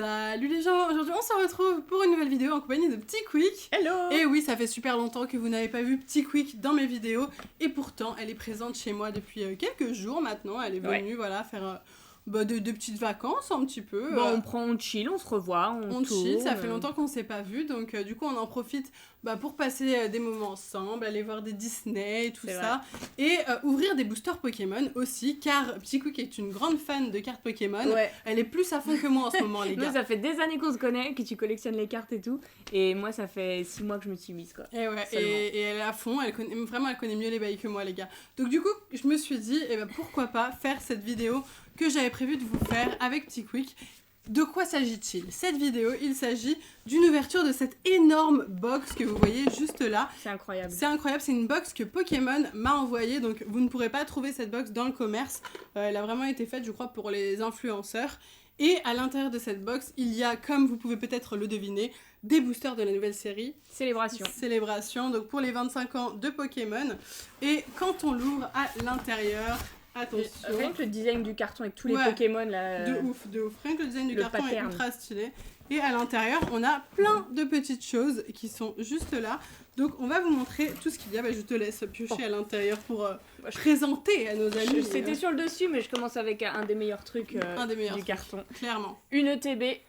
Salut les gens, aujourd'hui on se retrouve pour une nouvelle vidéo en compagnie de Petit Quick. Hello. Et oui, ça fait super longtemps que vous n'avez pas vu Petit Quick dans mes vidéos et pourtant elle est présente chez moi depuis quelques jours maintenant. Elle est venue voilà, faire de petites vacances un petit peu. Bon, on chill, on se revoit, on chill, ça fait longtemps qu'on s'est pas vu donc du coup on en profite pour passer des moments ensemble, aller voir des Disney et tout ça. Et ouvrir des boosters Pokémon aussi, car Petit Quick est une grande fan de cartes Pokémon. Ouais. Elle est plus à fond que moi en ce moment, les gars. Nous, ça fait des années qu'on se connaît, que tu collectionnes les cartes et tout. Et moi, ça fait 6 mois que je me suis mise, quoi. Et ouais, et elle est à fond, elle connaît mieux les bails que moi, les gars. Donc du coup, je me suis dit, pourquoi pas faire cette vidéo que j'avais prévu de vous faire avec Petit Quick. De quoi s'agit-il ? Cette vidéo, il s'agit d'une ouverture de cette énorme box que vous voyez juste là. C'est incroyable. C'est incroyable, c'est une box que Pokémon m'a envoyée, donc vous ne pourrez pas trouver cette box dans le commerce. Elle a vraiment été faite, je crois, pour les influenceurs. Et à l'intérieur de cette box, il y a, comme vous pouvez peut-être le deviner, des boosters de la nouvelle série. Célébration, donc pour les 25 ans de Pokémon. Et quand on l'ouvre à l'intérieur... Attention. Rien que le design du carton avec tous les Pokémon là. De ouf. Rien que le design du carton est ultra stylé. Et à l'intérieur, on a plein de petites choses qui sont juste là. Donc on va vous montrer tout ce qu'il y a. Je te laisse piocher à l'intérieur pour présenter à nos amis. C'était sur le dessus, mais je commence avec un des meilleurs trucs du carton. Clairement. Une ETB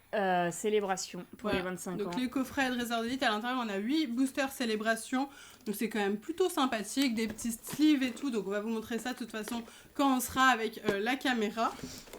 célébration pour les 25 ans. Donc les coffrets Adresseur d'élite, à l'intérieur on a 8 boosters célébration. Donc c'est quand même plutôt sympathique, des petits sleeves et tout. Donc on va vous montrer ça de toute façon quand on sera avec la caméra.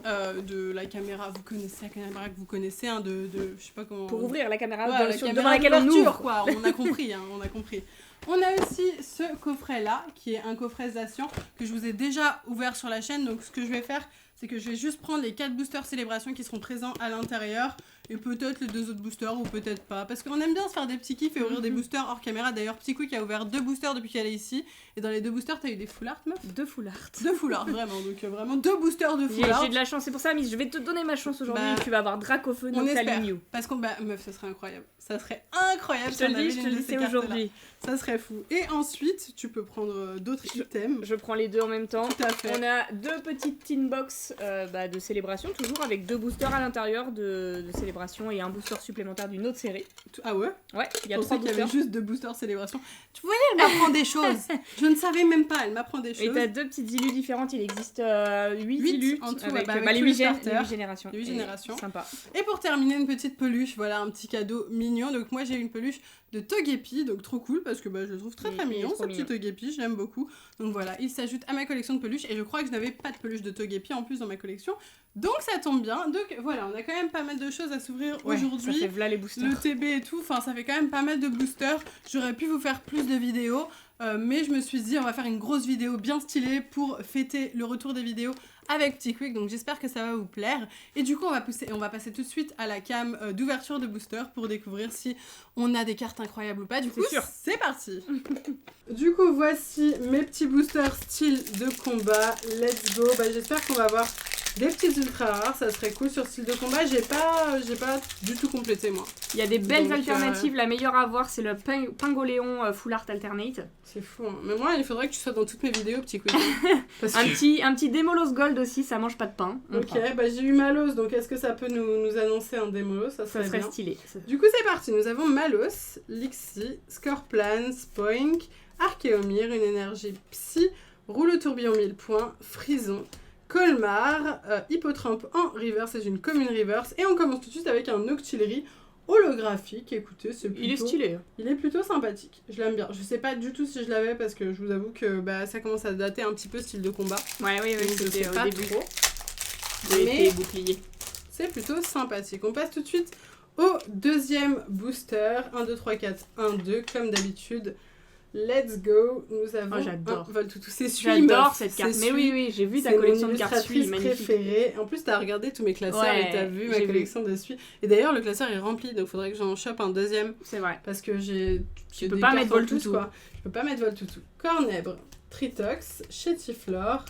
Vous connaissez la caméra que vous connaissez, je sais pas comment... Pour ouvrir la caméra devant laquelle on ouvre, quoi. On a compris, on a compris. On a aussi ce coffret-là, qui est un coffret Zacian, que je vous ai déjà ouvert sur la chaîne. Donc ce que je vais faire, c'est que je vais juste prendre les 4 boosters célébration qui seront présents à l'intérieur. Et peut-être les 2 autres boosters, ou peut-être pas. Parce qu'on aime bien se faire des petits kiffs et ouvrir des boosters hors caméra. D'ailleurs, Petit Quick a ouvert 2 boosters depuis qu'elle est ici. Et dans les 2 boosters, t'as eu des full art, meuf ? 2 full art. 2 full art, vraiment. Donc vraiment 2 boosters de full art. J'ai de la chance, c'est pour ça, Miss. Je vais te donner ma chance aujourd'hui. Tu vas avoir Dracofeu, on espère. Mew. Parce qu'on, meuf, ça serait incroyable. Ça serait incroyable. Je te le dis, c'est aujourd'hui. Ça serait fou. Et ensuite, tu peux prendre d'autres items. Je prends les 2 en même temps. Tout à fait. On a 2 petites tin box de célébration, toujours avec 2 boosters à l'intérieur de célébration et un booster supplémentaire d'une autre série. Ah ouais ? Ouais, il y a 3 boosters. Il y avait juste 2 boosters célébration. Tu voyais, elle m'apprend des choses. Je ne savais même pas, elle m'apprend des choses. Et t'as 2 petites illus différentes. Il existe 8 illus en tout, avec les 8 générations. Les 8 générations. Sympa. Et pour terminer, une petite peluche. Voilà, un petit cadeau mignon. Donc moi, j'ai une peluche de Togepi, donc trop cool parce que je le trouve très mignon, ce petit Togepi, je l'aime beaucoup. Donc voilà, il s'ajoute à ma collection de peluches et je crois que je n'avais pas de peluche de Togepi en plus dans ma collection. Donc ça tombe bien. Donc voilà, on a quand même pas mal de choses à s'ouvrir aujourd'hui. Ça fait les boosters. Le TB et tout, enfin ça fait quand même pas mal de boosters. J'aurais pu vous faire plus de vidéos, mais je me suis dit on va faire une grosse vidéo bien stylée pour fêter le retour des vidéos avec Petit Quick, donc j'espère que ça va vous plaire. Et du coup, on va passer tout de suite à la cam d'ouverture de booster pour découvrir si on a des cartes incroyables ou pas. Du coup, c'est parti. Du coup, voici mes petits boosters style de combat. Let's go. J'espère qu'on va avoir des petites ultra rares, ça serait cool sur style de combat. J'ai pas du tout complété moi. Il y a des belles alternatives. La meilleure à voir, c'est le Pingoléon Full Art Alternate. C'est fou, hein. Mais moi, il faudrait que tu sois dans toutes mes vidéos, Petit Quick. Un petit Démolos Gold aussi, ça mange pas de pain. Ok, j'ai eu Malos, donc est-ce que ça peut nous annoncer un Démolos ? Ça serait bien. Stylé. Du coup, c'est parti. Nous avons Malos, Lixie, Scorplan, Spoink, Archéomir, une énergie Psy, Rouleau Tourbillon 1000 points, Frison, Colmar, Hippotrampe en reverse, c'est une commune reverse. Et on commence tout de suite avec un Octillery holographique. Écoutez, il est stylé. Il est plutôt sympathique. Je l'aime bien. Je sais pas du tout si je l'avais parce que je vous avoue que ça commence à dater un petit peu style de combat. Oui, c'était au pas début. Trop. Mais bouclier. C'est plutôt sympathique. On passe tout de suite au deuxième booster. 1, 2, 3, 4, 1, 2, comme d'habitude. Let's go. Nous avons j'adore. Voltoutou. C'est J'adore cette carte. Mais oui, j'ai vu ta collection de cartes Sui, magnifique. Préférée. En plus, t'as regardé tous mes classeurs et t'as vu ma collection de Sui. Et d'ailleurs, le classeur est rempli, donc faudrait que j'en chope un deuxième. C'est vrai. Parce que tu peux pas mettre Voltoutou. Je peux pas mettre Voltoutou. Cornèbre, Tritox, Chétiflore,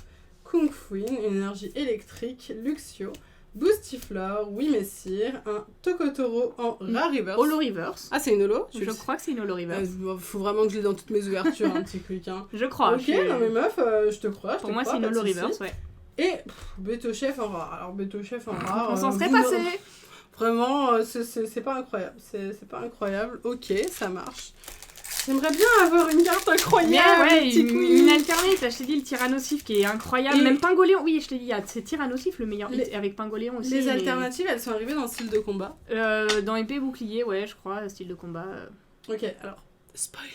Kungfuin, une énergie électrique, Luxio, Boostiflore, Wimessir, un Tokotoro en Rare Reverse. Holo Reverse. Ah, c'est une holo ? Je crois que c'est une Holo Reverse. Faut vraiment que je l'ai dans toutes mes ouvertures, un petit Quick. Hein. Je crois. Ok, non mais meuf, je te crois. Pour moi, c'est une Holo Reverse, ouais. Et Beto Chef en rare. Alors, Beto Chef en rare. On s'en serait passé. Vraiment, c'est pas incroyable. C'est pas incroyable. Ok, ça marche. J'aimerais bien avoir une carte incroyable. Ouais, petit une alternate. Là, je t'ai dit le Tyrannosif qui est incroyable. Et- Même Pingoléon. Oui, je t'ai dit, c'est Tyrannosif le meilleur Les- hit avec Pingoléon aussi. Les mais- alternatives, elles sont arrivées dans le style de combat. Dans épée bouclier, ouais, je crois, style de combat. Ok, alors, spoiler.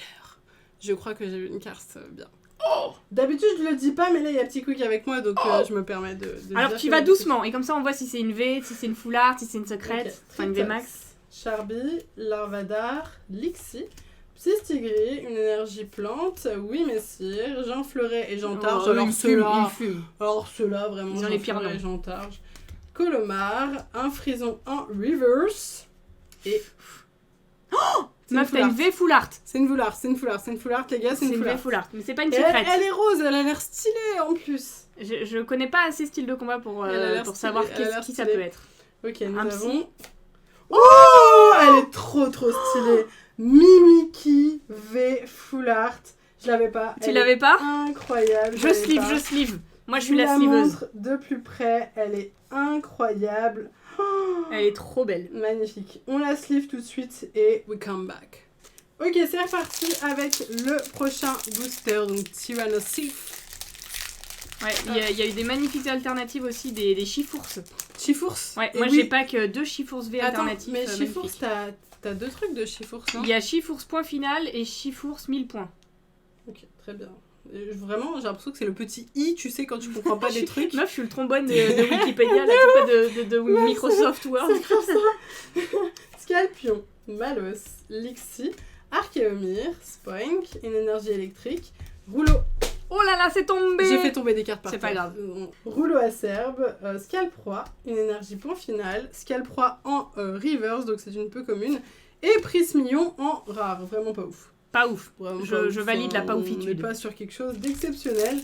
Je crois que j'ai vu une carte bien. Oh, d'habitude, je le dis pas, mais là, il y a Petit Quick avec moi, donc je me permets de Alors dire tu que- vas doucement, et comme ça on voit si c'est une V, si c'est une full art, si c'est une secrète, Ok, enfin une V max. Charby, Larvadar, Lixie, Psystigris, une énergie plante, oui messire, Jean Fleuret et Jean Targe. Oh, alors il fume, ceux-là, il fume. alors ceux-là vraiment, Ils ont Jean les pires Fleuret noms. et Jean Targe. Colomar, un frison en reverse et c'est Meuf, full t'as art. une V full art. C'est une full art, c'est une full art, c'est une full art les gars, c'est une full V art. full art, mais c'est pas une Et elle, secrète. elle est rose, elle a l'air stylée en plus. Je connais pas assez style de combat pour Elle a l'air savoir stylée, elle a l'air qui ça stylée. peut être. Ok, nous Un avons... psy. Oh, elle est trop stylée. Mimiki V full art. Je l'avais pas. Tu Elle l'avais est pas incroyable. Je sleeve. Moi je suis vous la sleeveuse. montre de plus près. Elle est incroyable. Oh, Elle est trop belle. magnifique. On la sleeve tout de suite et we come back. Ok, c'est reparti avec le prochain booster, donc Tyrannosif. Ouais, il y a eu des magnifiques alternatives aussi, des Chifours. Chifours. Ouais, Et moi oui. j'ai pas que 2 Chifours V Attends, alternatifs. mais Chifours, magnifiques. t'as deux trucs de Chifours, non? Il y a Chifours point final et Chifours 1000 points. Ok, très bien. Vraiment, j'ai l'impression que c'est le petit i, tu sais, quand tu comprends pas des trucs. Meuf, je suis le trombone de Wikipédia, là, c'est pas de Microsoft Word. C'est comme ça. Scalpion, Malos, Lixie, Archéomir, Spoink, une énergie électrique, Rouleau. Oh là là, c'est tombé. J'ai fait tomber des cartes par C'est pas terre. grave. Rouleau acerbe, Scalproie, une énergie point final, Scalproie en reverse, donc c'est une peu commune, et Prismillon en rare, vraiment pas ouf. Pas ouf. Vraiment Je pas ouf, valide la On paoufitude. n'est pas sur quelque chose d'exceptionnel.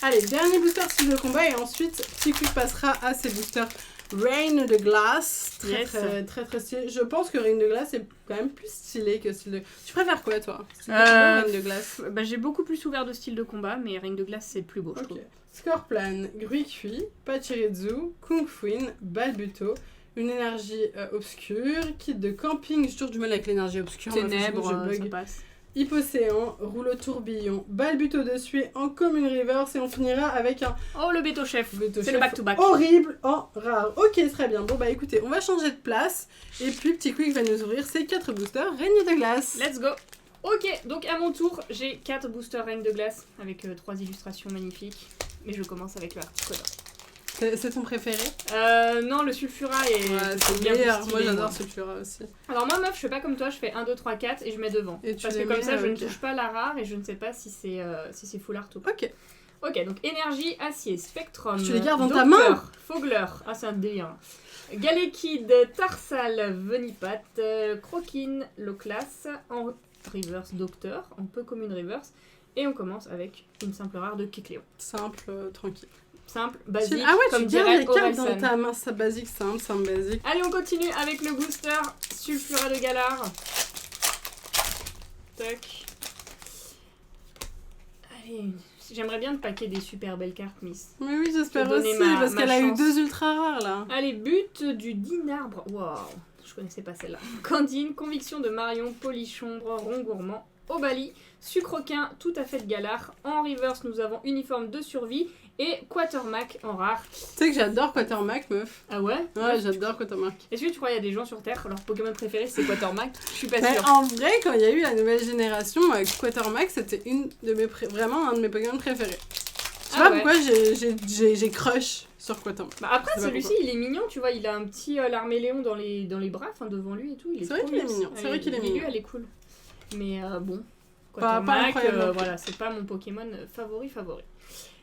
Allez, dernier booster style de combat et ensuite Petit Quick passera à ses boosters Rain de glace. Très, Yes. très stylé. Je pense que Rain de glace est quand même plus stylé que style de... Tu préfères quoi toi? Style de combat ou Rain de glace? Bah, j'ai beaucoup plus ouvert de style de combat, mais Ring de glace c'est le plus beau, je Ok. trouve. Scorplan, Gruicui, Pachirizu, Kung Fuin, Balbuto, une énergie obscure, kit de camping, j'ai toujours du mal avec l'énergie obscure. moi, Ténèbres, franchement, je ça bug. passe. Hypocéan, rouleau tourbillon, Balbuto de suie en commune reverse et on finira avec un Oh, le Beto Chef. Beto C'est Chef le back-to-back. horrible en rare. Ok, très bien. Bon bah écoutez, on va changer de place et puis Petit Quick va nous ouvrir ses 4 boosters Règne de glace. Let's go. Ok, donc à mon tour, j'ai 4 boosters Reine de glace avec 3 illustrations magnifiques. Mais je commence avec le Articoda. C'est ton préféré? Non, le Sulfura est Ouais, c'est bien meilleur. plus Moi stylé, j'adore Sulfura aussi. Alors moi meuf, je fais pas comme toi, je fais 1, 2, 3, 4 et je mets devant. Et tu Parce que les comme mets, ça, je ne ok. touche pas la rare et je ne sais pas si c'est full art ou pas. Ok. Ok, donc énergie, acier, spectrum. Tu les gardes dans ta Docteur, main. Fogler, ah c'est un délire. Galekid, Tarsal, Venipat, Croquine, Loclas, en reverse Docteur, en peu commune reverse. Et on commence avec une simple rare de Kecleon. Simple, tranquille. Simple, basique, Ah ouais, comme tu gardes dirait les cartes dans Orelsan. ta main, ça basique, simple basique. Allez, on continue avec le booster Sulfura de Galar. Tac. Allez, j'aimerais bien te paquer des super belles cartes, Miss. Mais oui, j'espère Te donner aussi, ma- parce ma qu'elle a eu chance. 2 ultra rares là. Allez, but du Dinarbre. Waouh, je connaissais pas celle-là. Candine, Conviction de Marion, Polichombre, Rond Gourmand, Obali, Sucroquin, Tout à fait de Galar. En reverse, nous avons Uniforme de Survie et Quatermack en rare. Tu sais que j'adore Quatermack, meuf. Ah ouais? Ouais, j'adore Quatermack. Est-ce que tu crois qu'il y a des gens sur Terre, leur Pokémon préféré c'est Quatermack? Je suis pas Mais sûre. en vrai, quand il y a eu la nouvelle génération, Quatermack, c'était vraiment un de mes Pokémon préférés. Je sais Ah pas ouais. pourquoi j'ai crush sur Quatermack. Bah après Je sais pas celui-ci il est mignon, tu vois, il a un petit l'arméléon dans les bras, enfin devant lui et tout, il est C'est vrai trop qu'il est mignon. mignon, c'est vrai qu'il est mignon. Elle est cool. Mais bon, Pas Quatermack, incroyable non plus. voilà, c'est pas mon Pokémon favori.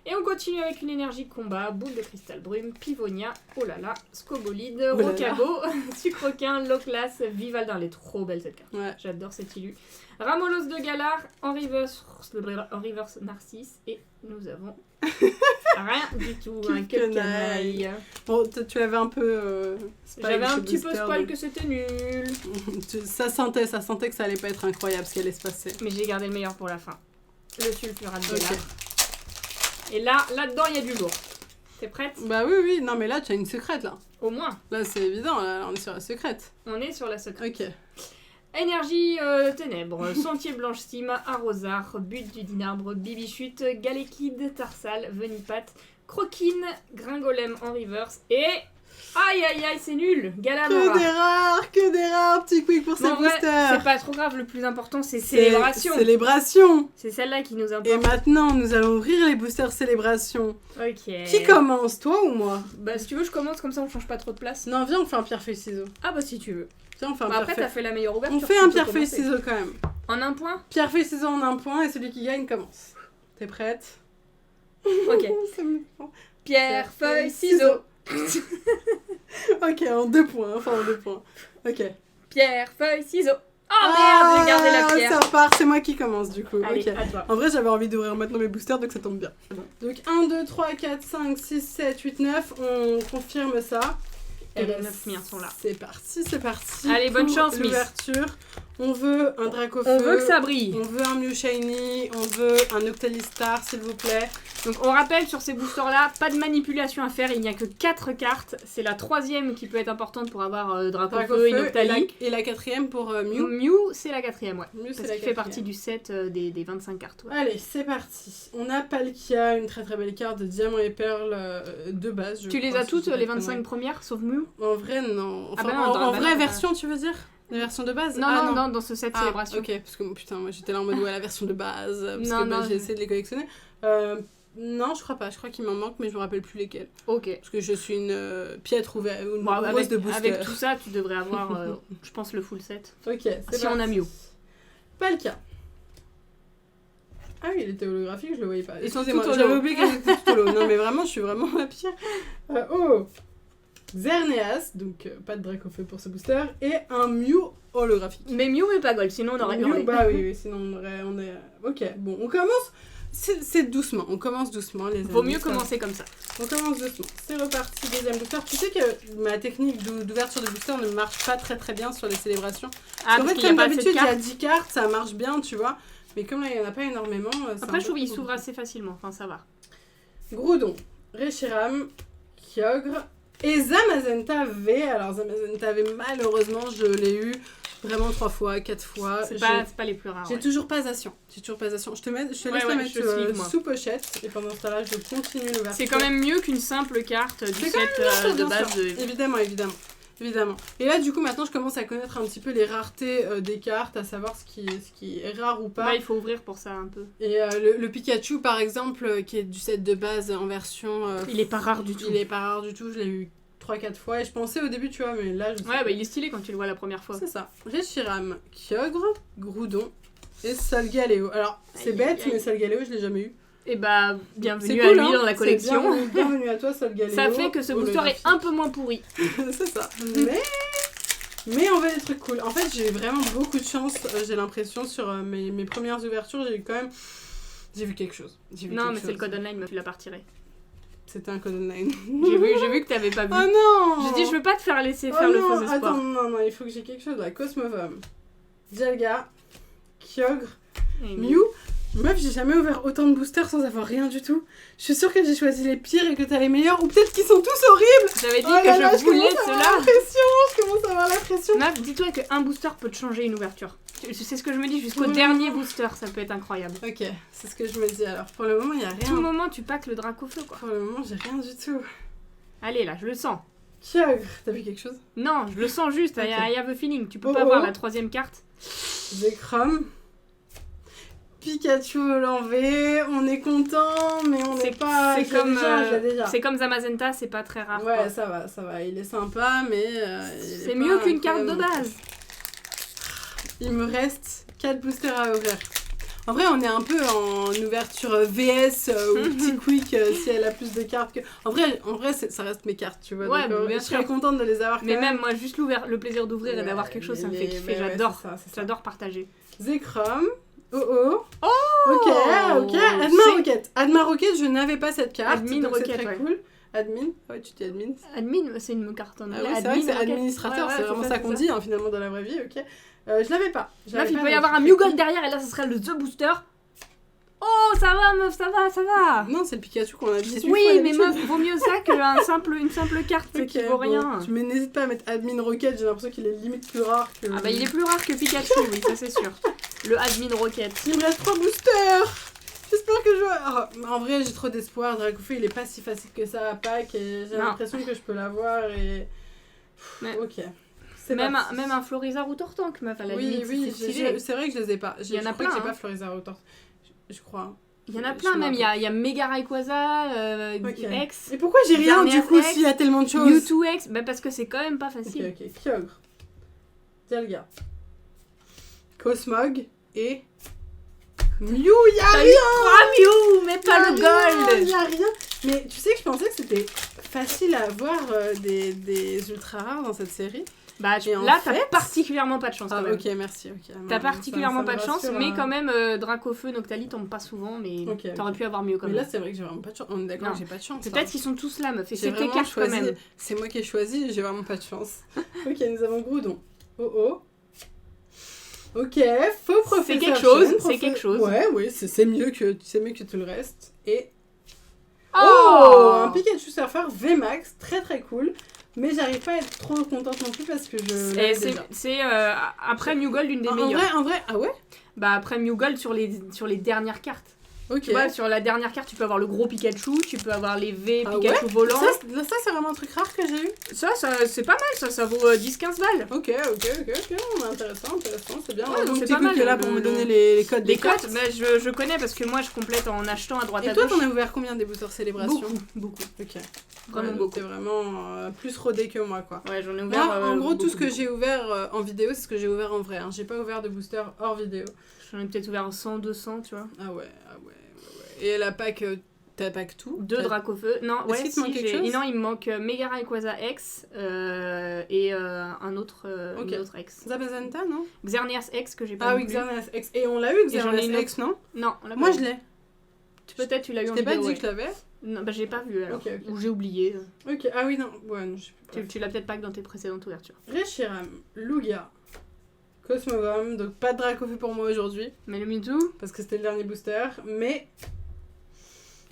Et on continue avec une énergie combat, boule de cristal brume, Pivonia, oh là là, Scobolide, Oh là là. Rocabo, Sucroquin, Loclas, Vivaldin, elle est trop belle cette carte. Ouais. J'adore cette illu. Ramolos de Galar, en reverse Narcisse, et nous avons rien du tout, un Quel canaille. Bon, tu l'avais un peu. J'avais un petit peu spoil que c'était nul, Ça sentait que ça allait pas être incroyable ce qui allait se passer. mais j'ai gardé le meilleur pour la fin. Le sulfurat de Ok. Galar. Et là-dedans, il y a du lourd. T'es prête? Bah oui, non mais là tu as une secrète là. Au moins. Là, c'est évident, là, on est sur la secrète. On est sur la secrète. Ok. Énergie ténèbres, Sentier Blanche Steam, Arrosard, But du Dinarbre, Bibichute, Galekid, Tarsal, Venipat, Croquine, Gringolem en reverse et... Aïe aïe aïe, c'est nul! Galamora. Que des rares, petit quick pour ces En vrai, boosters. c'est pas trop grave, le plus important c'est Célébration. Célébration. C'est celle-là qui nous importe. Et maintenant, nous allons ouvrir les boosters Célébration. Ok. Qui commence, toi ou moi? Bah si tu veux, je commence comme ça, on change pas trop de place. Non, viens, on fait un pierre-feuille-ciseaux. Ah bah si tu veux. Viens, on fait un Bah, après, pierre-feuille. t'as fait la meilleure ouverture. On fait tu un peux pierre-feuille-ciseaux quand même. commencer. En un point? Pierre-feuille-ciseaux en un point et celui qui gagne commence. T'es prête? Ok. Ça me prend. Pierre, feuille, ciseaux. Ok, en 2 points, enfin en 2 points. Ok. Pierre, feuille, ciseaux. Oh merde, j'ai gardé la pierre. Ça part, c'est moi qui commence du coup. Allez, Ok. à toi. En vrai, j'avais envie d'ouvrir maintenant mes boosters, donc ça tombe bien. Donc 1, 2, 3, 4, 5, 6, 7, 8, 9. On confirme ça. Et les ben, 9 miens sont là. C'est parti, c'est parti. Allez, bonne Pour chance, Miss. l'ouverture. On veut un Dracofeu. On veut que ça brille. On veut un Mew Shiny. On veut un Octalistar, s'il vous plaît. Donc on rappelle sur ces boosters là, pas de manipulation à faire, il n'y a que 4 cartes. C'est la 3e qui peut être importante pour avoir Dracofeu et Noctali. Et la 4e pour Mew. Mew, c'est la 4e, ouais. Mew, c'est Parce la qu'il fait 4e. partie du set des 25 cartes. Ouais. Allez, c'est parti. On a Palkia, une très très belle carte de Diamant et Perle de base. Tu les as toutes, les 25 premières, sauf Mew? En vrai, non. Enfin, Ah bah non, en bah vraie non, version, tu veux dire? La version de base? Non, Ah, non, dans ce set Ah, célébration. ok, parce que putain, moi j'étais là en mode ouais, la version de base. Parce Non, que bah, non, j'ai essayé de les collectionner. Non, je crois pas. Je crois qu'il m'en manque, mais je me rappelle plus lesquels. Ok. Parce que je suis une piètre ouverte, une Bon, grosse de booster. avec tout ça, tu devrais avoir, je pense, le full set. Ok, c'est Si on a parti. Mew. Palkia. Ah oui, il était holographique, je le voyais pas. Ils sont Excusez-moi, tout j'avais holo. oublié qu'elle était tout holo. Non, mais vraiment, je suis vraiment la pire. Oh Xerneas, donc pas de Dracofeu pour ce booster, et un Mew holographique. Mais Mew, mais pas Gold, sinon on aurait Mew, hurlé. bah oui, sinon on est... Ok, bon, on commence... C'est doucement, on commence doucement, les amis. Vaut mieux Ça- commencer comme ça. On commence doucement. C'est reparti, deuxième booster. Tu sais que ma technique d'ouverture de booster ne marche pas très très bien sur les célébrations. Ah, en parce fait, qu'il y a comme pas assez d'habitude, de il y a cartes. 10 cartes, ça marche bien, tu vois. Mais comme là, il n'y en a pas énormément... c'est Après, un je trouve peu qu'il s'ouvre compliqué. assez facilement. Enfin, ça va. Groudon, Reshiram, Kyogre et Zamazenta V. Alors Zamazenta V, malheureusement, je l'ai eu vraiment 3 fois, 4 fois. C'est pas les plus rares. J'ai ouais. toujours pas Assion. Je te laisse Ouais, la ouais, mettre je suis, moi. sous pochette. Et pendant ce temps-là, je continue l'ouverture. C'est quand même mieux qu'une simple carte du C'est set quand de Bien base. sûr. Évidemment. Et là, du coup, maintenant, je commence à connaître un petit peu les raretés des cartes, à savoir ce qui est rare ou pas. Bah, il faut ouvrir pour ça un peu. Et le Pikachu, par exemple, qui est du set de base en version... Il est pas rare du tout. il est pas rare du tout, je l'ai eu 3-4 fois. Et je pensais au début, tu vois, mais là, je sais Ouais, pas. bah il est stylé quand tu le vois la première fois. C'est ça. Reshiram, Kyogre, Groudon et Solgaleo. Alors, c'est Aïe, bête, aïe, aïe. mais Solgaleo, je l'ai jamais eu. Et bah, C'est bienvenue cool, à lui hein. dans la C'est collection. bienvenue à toi, Solgaleo. Ça fait que ce booster est un peu moins pourri. C'est ça. Mais on veut des trucs cool. En fait, j'ai eu vraiment beaucoup de chance, j'ai l'impression, sur mes premières ouvertures. J'ai eu quand même... J'ai vu quelque chose. Non, mais c'est le code online, mais tu l'as pas retiré. C'était un code online. J'ai vu que t'avais pas vu. Oh non. J'ai dit, je veux pas te faire laisser Oh faire le non, faux espoir. Attends, non, il faut que j'ai quelque chose là. Cosmovom, Dialga, Kyogre, Et Mew. Meuf, j'ai jamais ouvert autant de boosters sans avoir rien du tout. Je suis sûre que j'ai choisi les pires et que t'as les meilleurs, ou peut-être qu'ils sont tous horribles. J'avais dit Oh là que là, je voulais commence à avoir cela. la pression, je commence à avoir la pression. Meuf, dis-toi qu'un booster peut te changer une ouverture. C'est ce que je me dis, jusqu'au Pour le dernier moment. booster, ça peut être incroyable. Ok, c'est ce que je me dis alors. Pour le moment, il y a Tout le rien. moment, tu packs le Dracofeu, quoi. Pour le moment, j'ai rien du tout. Allez, là, je le sens. Kyogre, t'as vu quelque chose? Non, je le sens juste, Ok. I have a feeling. Tu peux Oh, pas voir oh. la 3ème carte. Zekrom, Pikachu V, on est content, mais on n'est pas... c'est je l'ai comme, déjà, je l'ai déjà. c'est comme Zamazenta, c'est pas très rare. Ouais, quoi. ça va, il est sympa, mais... C'est mieux qu'une carte de base. Il me reste 4 boosters à ouvrir. En vrai, on est un peu en ouverture VS ou petit quick si elle a plus de cartes que... En vrai ça reste mes cartes, tu vois. Ouais, donc, bien je serais sûr. contente de les avoir Mais quand même moi, juste le plaisir d'ouvrir et Ouais, d'avoir quelque chose, ça me fait kiffer. mais ouais, J'adore. c'est ça. J'adore partager. Zekrom. Oh. Oh Ok. Admin C'est- Rocket. Admin Rocket, je n'avais pas cette carte. Admin donc c'est Rocket, très ouais. cool. Admin. Ouais, tu dis admin. Admin, c'est une carte en Ah anglais. oui, c'est vrai que c'est Rocket. administrateur, Ouais, c'est vraiment ça qu'on dit hein, finalement dans la vraie vie, ok. Je l'avais pas. Meuf, il peut y dans avoir le un truc. Mew Gold derrière et là, ce serait le The Booster. Oh, ça va, meuf, ça va. Non, c'est le Pikachu qu'on a dit 18 fois Oui, mais d'habitude. meuf, vaut mieux ça qu'une simple carte Ok, qui vaut rien. Mais n'hésite pas à mettre Admin Rocket, j'ai l'impression qu'il est limite plus rare que... Ah bah il est plus rare que Pikachu, oui, ça c'est sûr. Le Admin Rocket. Il me reste 3 boosters. J'espère que je vais... en vrai, j'ai trop d'espoir. Dracofeu, il est pas si facile que ça à pack et j'ai Non. l'impression que je peux l'avoir et... Mais- Ok. C'est Même parti. un Florizard ou Tortank, meuf, à la limite, Oui, c'est stylé. c'est vrai que je les ai pas. Il y en a je crois plein, que j'ai hein. pas Florizard ou Tortank. Je crois. Il y en a Je plein, me même. Il rappelle. y a Mega Rayquaza, Ok. X, Et pourquoi j'ai rien du Dernière coup X, s'il y a tellement de choses? Mewtwo X. Bah parce que c'est quand même pas Ok, facile. ok. Kyogre. Dialga. Cosmog et... Mew, y'a T'as rien. eu 3 Mew, mais pas le gold. Y'a rien. Mais tu sais que je pensais que c'était facile à avoir des ultra rares dans cette série. Bah Et en là, t'as fait- particulièrement pas de chance quand Ah même. ok, merci. Ok. T'as Non, particulièrement ça pas me de chance, rassure, mais hein. quand même, Dracofeu, Noctali tombent pas souvent, mais Ok, t'aurais ok. pu avoir mieux quand Mais même. là, c'est vrai que j'ai vraiment pas de chance. On est d'accord, Non. j'ai pas de chance. C'est hein. peut-être qu'ils sont tous là, meuf, et J'ai c'est tes vraiment cartes quand choisi. même. C'est moi qui ai choisi et j'ai vraiment pas de chance. Ok, nous avons Groudon. Oh. Ok, faux professeur. C'est quelque chose, Chen, c'est quelque chose. Ouais, oui, c'est mieux que tout le reste. Et un Pikachu Surfer VMAX, très très cool. Mais j'arrive pas à être trop contente non plus parce que je l'avais déjà. C'est après Mew Gold une des En meilleures. vrai, ah ouais. Bah après Mew Gold sur les dernières cartes. Ok. Tu vois, sur la dernière carte, tu peux avoir le gros Pikachu, tu peux avoir les V Ah Pikachu volants. Ça c'est vraiment un truc rare que j'ai eu. Ça c'est pas mal, ça vaut 10-15 balles. Ok, intéressant, c'est bien. Ouais, donc Donc c'est petit pas coup mal, qui est là le- pour me le- donner les codes des Les codes, cartes. bah, je connais parce que moi je complète en achetant à droite Et à toi, gauche. t'en as ouvert combien des boosters célébration? Beaucoup. Ok. Vraiment donc beaucoup. T'es vraiment plus rodé que moi, quoi. Ouais, j'en ai ouvert. Moi, en gros, tout ce que beaucoup. j'ai ouvert en vidéo, c'est ce que j'ai ouvert en vrai. Hein. J'ai pas ouvert de booster hors vidéo. J'en ai peut-être ouvert 100, 200, tu vois. Ah ouais. Et la pack, t'as pack tout? 2 Dracofeu. Non, Est-ce ouais, qu'il te manque quelque chose non, il me manque Mega Rayquaza X et un autre Ok. une autre X. Zabazenta, non? Xerneas X que j'ai pas Ah non oui, plus. Xerneas X. Et on l'a eu, Et j'en ai Xerneas une X, non? Non, on l'a Moi, pas je eu. l'ai. Peut-être tu l'as eu Je en t'ai pas vidéo. dit ouais. que je l'avais? Non, bah j'ai pas vu alors. Ok. Ou j'ai oublié. Ok, ah oui, non. Ouais, non, je sais plus. Tu l'as peut-être pas que dans tes précédentes ouvertures. Reshiram, Lugia, Cosmogram, donc pas de Dracofeu pour moi aujourd'hui, Mais le Mewtwo, parce que c'était le dernier booster, mais...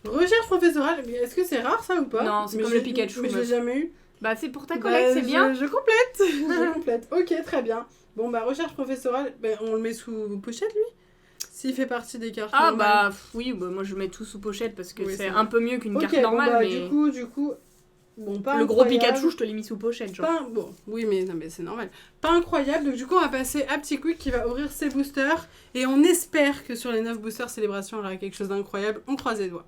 Recherche professorale, mais est-ce que c'est rare ça ou pas? Non, c'est Mais comme j'ai- le Pikachu, Mais je l'ai meuf. jamais eu. bah c'est pour ta Bah, collègue, c'est bien. Je complète, je complète. Ok, très bien. Bon bah recherche professorale, bah, on le met sous pochette lui? S'il fait partie des cartes Ah normales. bah oui, bah, moi je mets tout sous pochette parce que Oui, c'est c'est un peu mieux qu'une Ok, carte bon, normale, bah, mais du coup... Bon, pas le gros incroyable. Pikachu, je te l'ai mis sous pochette, genre. Pas, bon, oui, mais non, mais c'est normal. Pas incroyable, donc du coup, on va passer à Petit Quick qui va ouvrir ses boosters. Et on espère que sur les 9 boosters célébration, il y aura quelque chose d'incroyable. On croise les doigts.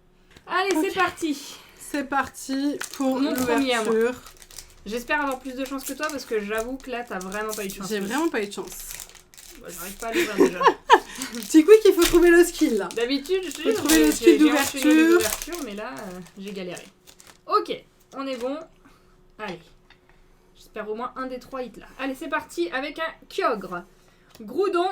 Allez, Ok. c'est parti. C'est parti pour Mon premier à moi. l'ouverture. J'espère avoir plus de chance que toi parce que j'avoue que là, t'as vraiment pas eu de chance. J'ai vraiment pas eu de chance. Bah, j'arrive pas à l'ouvrir déjà. Petit Quick, il faut trouver le skill là. D'habitude, je Faut trouver le skill j'ai enchaîné les d'ouverture. ouvertures, mais là, j'ai galéré. Ok, on est bon. Allez. J'espère au moins un des 3 hits là. Allez, c'est parti avec un Kyogre. Groudon.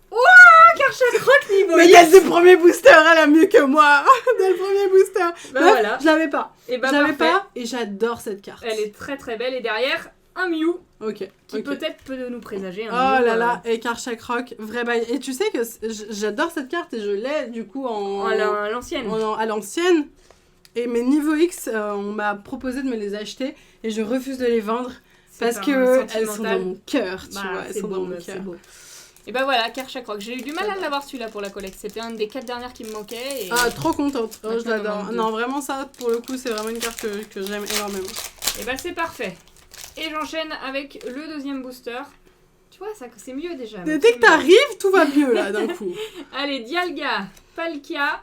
Ouah, Karchakroc niveau Mais dès le premier booster, elle a mieux que moi. Dès le premier booster. Bah Meuf, voilà. Je l'avais pas. Et bah je l'avais parfait. pas et j'adore cette carte. Elle est très très belle. Et derrière, un Mew Ok. qui ok. peut-être peut nous présager. Oh Un Mew, là là, et Karchakroc, vrai bail. Et tu sais que j'adore cette carte et je l'ai du coup à l'ancienne. à l'ancienne. Et mes niveaux X, on m'a proposé de me les acheter et je refuse de les vendre C'est parce un que elles sont sentimental. dans mon cœur, tu Bah, vois. Elles c'est sont beau, dans mon meuf, c'est cœur. beau. Et bah voilà, Karchakroc. J'ai eu du mal à l'avoir celui-là pour la collecte. C'était un des 4 dernières qui me manquait. Et... Ah, trop contente. Oh, je Maintenant, il m'en l'adore. manque deux. Non, vraiment, ça, pour le coup, c'est vraiment une carte que j'aime énormément. Et bah c'est parfait. Et j'enchaîne avec le deuxième booster. Tu vois, ça c'est mieux déjà. Dès c'est que t'arrives, tout va mieux là d'un coup. mieux. Allez, Dialga, Palkia.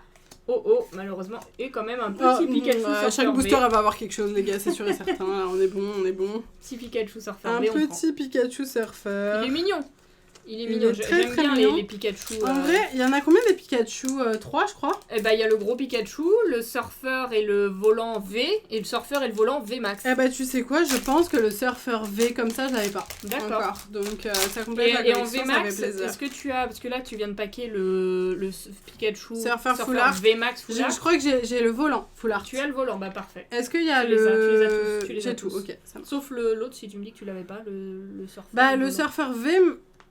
Oh, malheureusement. Et quand même un petit Pikachu Surfer chaque V. booster, elle va avoir quelque chose, les gars, c'est sûr et certain. Là, on est bon. Petit Pikachu Surfer Un V, on prend. petit Pikachu Surfer. Il est mignon. Il est Il mignon. est très, J'aime très bien mignon. les Pikachu. En vrai, il y en a combien des Pikachu 3, je crois. Eh bah il y a le gros Pikachu, le Surfer et le volant V, et le Surfer et le volant V Max. Eh bah, tu sais quoi, je pense que le Surfer V comme ça, je l'avais pas. D'accord. Encore. Donc, ça complète la Et en collection, V ça fait Max, plaisir. est-ce que tu as, parce que là tu viens de paquer le Pikachu Surfer Full Art. V Max Full Art. Je crois que j'ai le volant, full art. Tu as le volant, bah parfait. Est-ce qu'il y a Tu les as le... tous, tu les as J'ai tout, tous. ok. Ça marche. Sauf l'autre si tu me dis que tu l'avais pas, le Surfer. Bah, et le volant. Surfer V,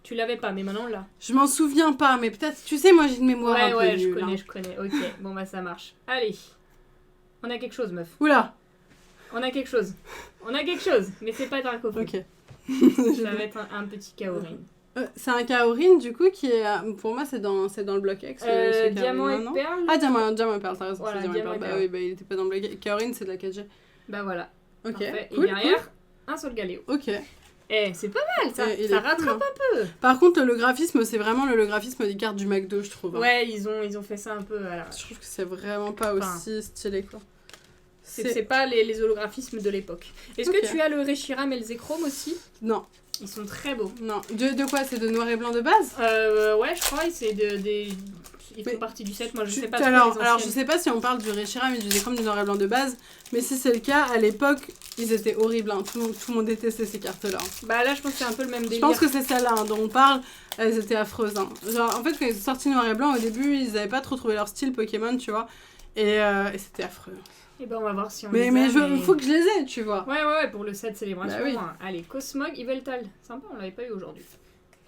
Tu l'avais pas, mais maintenant là. Je m'en souviens pas, mais peut-être... Tu sais, moi j'ai une mémoire un peu Ouais, nulle, hein. je connais. Ok, bon bah ça marche. Allez. On a quelque chose, meuf. Oula. On a quelque chose. Mais c'est pas Draco. Ok. Ça va être un petit Kaorin. C'est un Kaorin, du coup, qui est... Pour moi, c'est dans le bloc X. ce Diamant Kaorin, et non perle. Ah, diamant et perle, t'as raison. Voilà, c'est diamant et Bah perle. oui, bah il était pas dans le bloc X. Kaorin, c'est de la 4G. Bah voilà. Ok, Parfait. cool, Et derrière, un Solgaleo. cool. Ok. C'est pas mal ça. Il Ça est rattrape cool, un peu. Par contre, le graphisme, c'est vraiment le graphisme des cartes du McDo, je trouve. Hein. Ouais, ils ont fait ça un peu à la... Je trouve que c'est vraiment pas aussi stylé, quoi. C'est pas les holographismes de l'époque. Est-ce Ok. que tu as le Reshiram et le Zekrom aussi? Non, Ils sont très beaux. non. De quoi? C'est de noir et blanc de base? Ouais, je crois, c'est ils font partie du set, moi je sais pas trop alors, les je anciennes. sais pas si on parle du Reshiram et du Zekrom du noir et blanc de base, mais si c'est le cas, à l'époque, ils étaient horribles. Hein. Tout le monde détestait ces cartes-là. Bah là, je pense que c'est un peu le même Je délire. pense que c'est celle-là dont on parle, elles étaient affreuses. Hein. Genre, en fait, quand ils sont sortis noir et blanc, au début, ils avaient pas trop trouvé leur style Pokémon, tu vois, et c'était affreux. Et ben on va voir si on Mais faut que je les ai, tu vois. Ouais, pour le set célébration. Bah oui. Hein. Allez, Cosmog, Yveltal. Sympa, on l'avait pas eu aujourd'hui.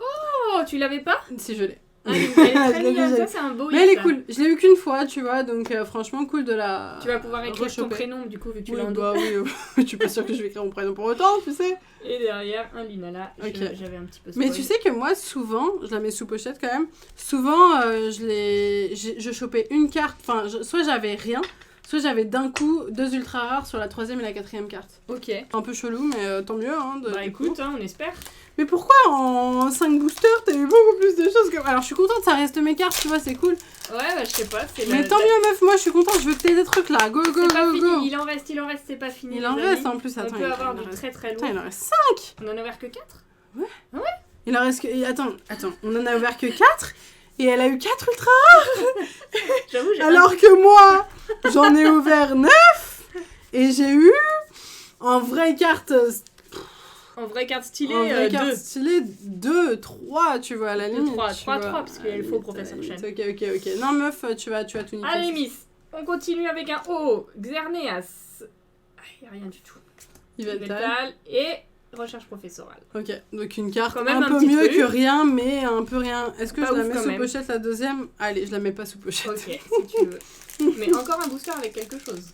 Oh, tu l'avais pas? Si je l'ai. Elle est très Je l'ai mignonne, vu, ça c'est un beau Mais elle est ça. cool. Je l'ai eu qu'une fois, tu vois, donc franchement cool de la. Tu vas pouvoir écrire ton rechoper. prénom du coup vu que tu Oui, l'as en dos. bah oui, je suis pas sûre que je vais écrire mon prénom pour autant, tu sais. Et derrière, un Lunala. Ok. J'avais un petit peu Mais spoil. tu sais que moi, souvent, je la mets sous pochette quand même, souvent, je chopais une carte, enfin, soit j'avais rien, soit j'avais d'un coup 2 ultra rares sur la 3e et la 4e carte. Ok. Un peu chelou, mais tant mieux, hein. Bah du écoute, coup. hein, on espère. Mais pourquoi en 5 boosters, t'as eu beaucoup plus de choses que... Alors, je suis contente, ça reste mes cartes, tu vois, c'est cool. Ouais, bah je sais pas. Mais tant mieux, meuf, moi, je suis contente, je veux que t'aies des trucs là. Go, go, C'est pas go, fini, go. il en reste, c'est pas fini. Il en les reste amis. en plus, On attends. peut avoir il en du reste... très très Attends, lourd. il en reste 5. On en a ouvert que 4? Il en reste que... Attends, on en a ouvert que 4 et elle a eu 4 ultra. J'avoue, j'ai Alors que moi, j'en ai ouvert 9 et j'ai eu en vraie carte en vraie carte stylée, en vraie carte 2. stylée 2, 3, tu vois, à la limite. 3, tu vois. 3, parce qu'il y a le faux professeur Chen. Ok. Non, meuf, tu vas tout niquer. Allez, Miss, on continue avec un O. Xerneas. Il n'y a rien du tout. Yveltal. Yveltal et recherche professorale. Ok, donc une carte Quand même un un peu petit mieux truc. que rien, mais un peu rien. Est-ce que Pas je la ouf mets quand sous même. pochette la deuxième? Allez, je la mets pas sous pochette. Ok, si tu veux. Mais encore un booster avec quelque chose.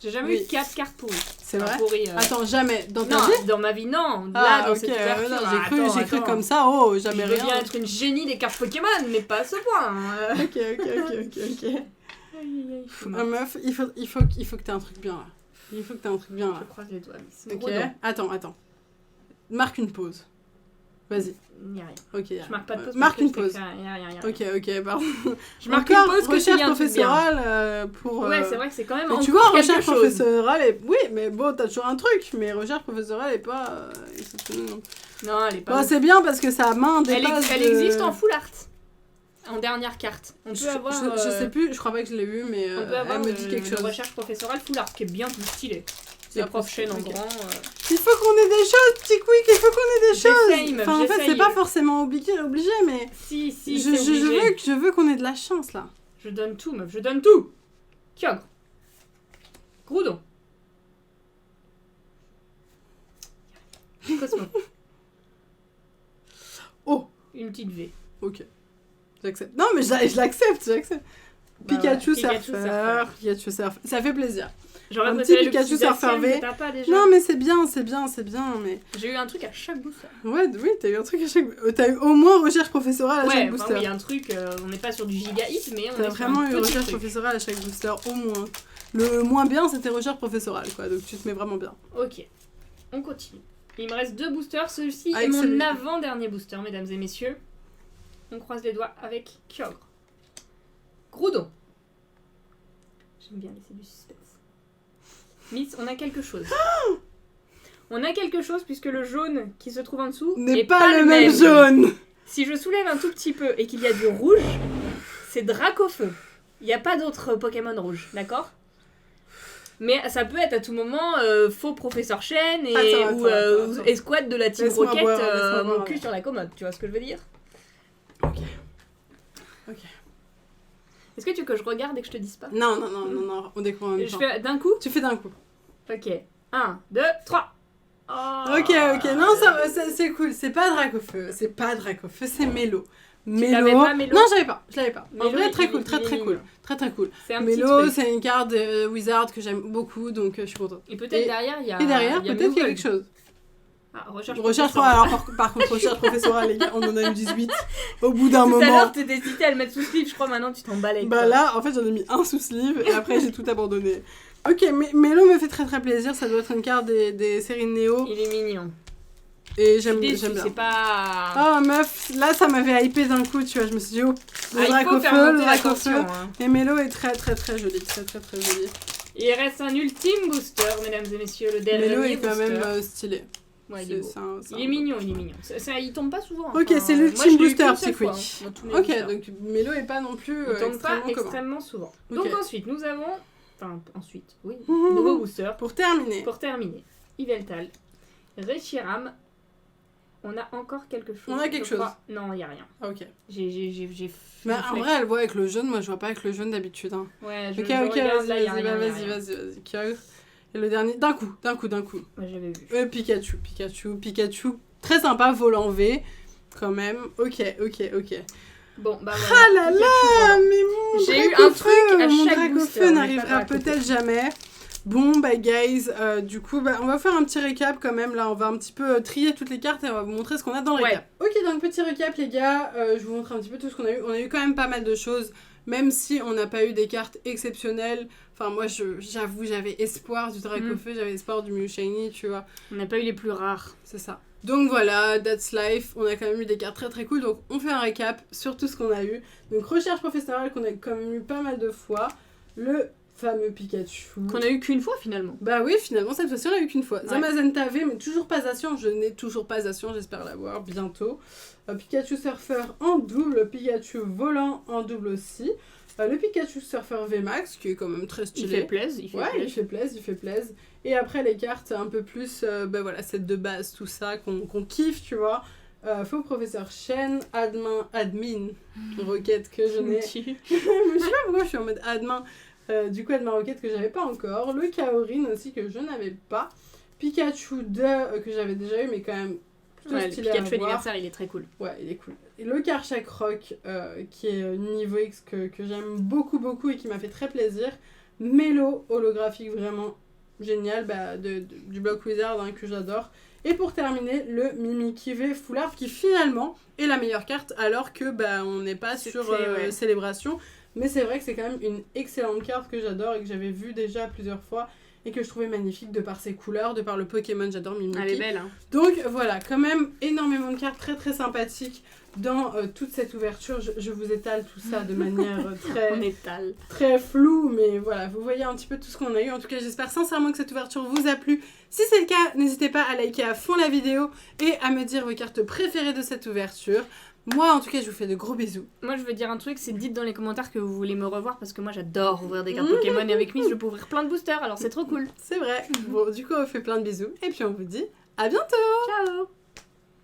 J'ai jamais Oui. eu 4 cartes pourries. C'est Enfin, vrai? pourries, Attends, jamais. Dans ta non, vie? dans ma vie, non. Là, Ah, dans ok, cette ouverture. non, Attends, j'ai cru attends. comme ça, oh, Je jamais veux rien. bien être une génie des cartes Pokémon, mais pas à ce point. hein. Ok. Aïe, aïe, aïe. Ah, meuf, il faut que t'aies un truc bien là. Il faut que t'aies un truc bien là. Je croise les doigts. Mais c'est Ok, gros dents. attends. Marque une pause. Vas-y. Il n'y a rien. Ok. Je marque pas de pause. Marque parce que une je pause. sais qu'il y a rien. Ok, pardon. Je marque Encore, une pause que s'il y recherche a un truc bien. professorale pour... Ouais, c'est vrai que c'est quand même Mais en tu vois, quelque recherche chose. professorale est... Oui, mais bon, t'as toujours un truc, mais recherche professorale est pas... exceptionnelle non. Non, elle est pas. Bon, ouf. c'est bien parce que sa main Elle, dépasse elle de- existe en full art. En dernière carte. On peut avoir. Je sais plus, je crois pas que je l'ai vu, mais On peut avoir elle me dit quelque le chose. recherche professorale full art qui est bien plus stylé. C'est Les profs chaîne en ok. grand. Il faut qu'on ait des choses, petit quick, il faut qu'on ait des J'essaye, choses. meuf, Enfin, en fait, j'essaye. c'est pas forcément obligé, mais Si, je, c'est obligé. je veux qu'on ait de la chance là. Je donne tout, meuf, je donne tout. Kyogre. Groudon. Cosmo. Oh, Une petite V. ok. J'accepte. Non, mais je l'accepte. Bah Pikachu ouais, Pikachu Surfer. Pikachu Surfer. Ça fait plaisir. J'aurais Un préféré petit le Pikachu petit Surfer Zacian V. que t'as pas déjà. Non, mais c'est bien, mais... J'ai eu un truc à chaque booster. Ouais, oui, t'as eu un truc à chaque... T'as eu au moins recherche professorale à Ouais, chaque enfin booster. oui, un truc, on n'est pas sur du giga hit, mais on T'as est vraiment sur un eu petit recherche truc. professorale à chaque booster, au moins. Le moins bien, c'était recherche professorale, quoi. Donc tu te mets vraiment bien. Ok, on continue. Il me reste 2 boosters, celui-ci Avec est mon celui- avant-dernier booster, mesdames et messieurs. On croise les doigts avec Kyogre. Groudon. J'aime bien laisser du suspense. Miss, on a quelque chose. On a quelque chose puisque le jaune qui se trouve en dessous N'est pas le même jaune. Si je soulève un tout petit peu et qu'il y a du rouge, c'est Dracofeu. Il n'y a pas d'autre Pokémon rouge, d'accord? Mais ça peut être à tout moment faux professeur Chen et, Attends, ou escouade de la Team Laisse-moi Rocket, boire, laisse-moi mon boire. cul sur la commode, tu vois ce que je veux dire? Ok. Est-ce que tu veux que je regarde et que je te dise pas? Non, on découvre en même Je temps. fais d'un coup? Tu fais d'un coup. Ok. 1, 2, 3. Oh. Ok, non, c'est cool. C'est pas Dracofeu, c'est Mélo. l'avais pas, Mélo? Non, je l'avais pas. En Mélo, vrai, très il- cool, il très est mignon. cool. Très cool. C'est un petit Mélo, truc. c'est une carte de Wizard que j'aime beaucoup, donc je suis contente. Et peut-être derrière, il y a. Et derrière, il y a peut-être qu'il y a Meowth. quelque chose. Ah, recherche Recherche, alors par contre, recherche professorale, les gars, on en a eu 18 au bout d'un Tout à moment. l'heure, t'étais cité à le mettre sous sleeve, je crois, maintenant tu t'en balais. Bah là, en fait, j'en ai mis un sous sleeve et après, j'ai tout abandonné. Ok, mais Mélo me fait très très plaisir, ça doit être une carte des séries Néo. Il est mignon. Et j'aime bien. C'est pas. Ah meuf, là ça m'avait hypé d'un coup, tu vois, je me suis dit oh, Il faut faire monter la tension. Hein. Et Mélo est très très très joli, très très très joli. Il reste un ultime booster, mesdames et messieurs, le dernier Mélo est quand booster. même stylé. Ouais, il est beau. C'est Il est mignon, il est mignon. Il tombe pas souvent. Ok, enfin, c'est moi, l'ultime je l'ai eu booster, qu'une seule Psy fois, Quick. dans tous mes Ok, boosters. donc Mélo est pas non plus Il tombe pas extrêmement commun. extrêmement souvent. Ok. Donc ensuite, nous avons. Enfin, ensuite, oui. Mhm. Nouveau booster. Pour terminer. Pour terminer, Yveltal, Reshiram. On a encore quelque chose. On a quelque je chose. crois. Non, il y a rien. Ah, ok. J'ai Mais en vrai, elle voit avec le jaune, moi je vois pas avec le jaune d'habitude. Hein. Ouais, Ok, regarde, là, il y a rien. vas-y. Cœur. Et le dernier, d'un coup. Ouais, j'avais vu. Pikachu. Très sympa, volant V, quand même. Ok. Bon, bah Ah voilà. là là, mais mon J'ai eu Dracofeu, un truc à mon chaque Dracofeu booster, mais n'arrivera pas Dracofeu. peut-être jamais. Bon, bah guys, du coup, bah, on va faire un petit récap quand même. Là, on va un petit peu trier toutes les cartes et on va vous montrer ce qu'on a dans le récap. Ok, donc petit récap, les gars. Je vous montre un petit peu tout ce qu'on a eu. On a eu quand même pas mal de choses, même si on n'a pas eu des cartes exceptionnelles. Enfin, moi, j'avoue, j'avais espoir du Dracofeu, j'avais espoir du Mew Shiny, tu vois. On n'a pas eu les plus rares. C'est ça. Donc voilà, that's life. On a quand même eu des cartes très très cool. Donc on fait un récap sur tout ce qu'on a eu. Donc recherche professionnelle qu'on a quand même eu pas mal de fois. Le fameux Pikachu. Qu'on a eu qu'une fois finalement. Bah oui, finalement cette fois-ci on l'a eu qu'une fois. Ouais. Zamazenta V, mais toujours pas Zacian. Je n'ai toujours pas Zacian, j'espère l'avoir bientôt. Pikachu Surfer en double. Pikachu Volant en double aussi. Le Pikachu Surfer VMAX qui est quand même très stylé. Il fait plaisir. Il fait plaisir. Et après les cartes un peu plus, bah voilà, celle de base, tout ça, qu'on kiffe, tu vois. Faux professeur Shen, admin, requête que je n'ai. Je sais pas pourquoi je suis en mode admin. Du coup, admin requête que j'avais pas encore. Le Kaorin aussi que je n'avais pas. Pikachu 2 que j'avais déjà eu, mais quand même plutôt Ouais, le stylé Pikachu à voir. anniversaire, il est très cool. Ouais, il est cool. Et le Karchak Rock, qui est niveau X, que j'aime beaucoup et qui m'a fait très plaisir. Mélo, holographique, vraiment génial, bah, du bloc Wizard hein, que j'adore. Et pour terminer, le Mimikyu V Full Art, qui finalement est la meilleure carte, alors que bah, on n'est pas sur Célébration. Mais c'est vrai que c'est quand même une excellente carte que j'adore et que j'avais vue déjà plusieurs fois. Et que je trouvais magnifique de par ses couleurs, de par le Pokémon, j'adore Mimikyu. Elle est belle, hein. Donc voilà, quand même énormément de cartes très très sympathiques dans toute cette ouverture. Je vous étale tout ça de manière On étale. très floue, mais voilà, vous voyez un petit peu tout ce qu'on a eu. En tout cas, j'espère sincèrement que cette ouverture vous a plu. Si c'est le cas, n'hésitez pas à liker à fond la vidéo et à me dire vos cartes préférées de cette ouverture. Moi, en tout cas, je vous fais de gros bisous. Moi, je veux dire un truc, c'est dites dans les commentaires que vous voulez me revoir parce que moi, j'adore ouvrir des cartes Pokémon et avec Miss, je peux ouvrir plein de boosters, alors c'est trop cool. C'est vrai. Bon, du coup, on fait plein de bisous et puis on vous dit à bientôt. Ciao.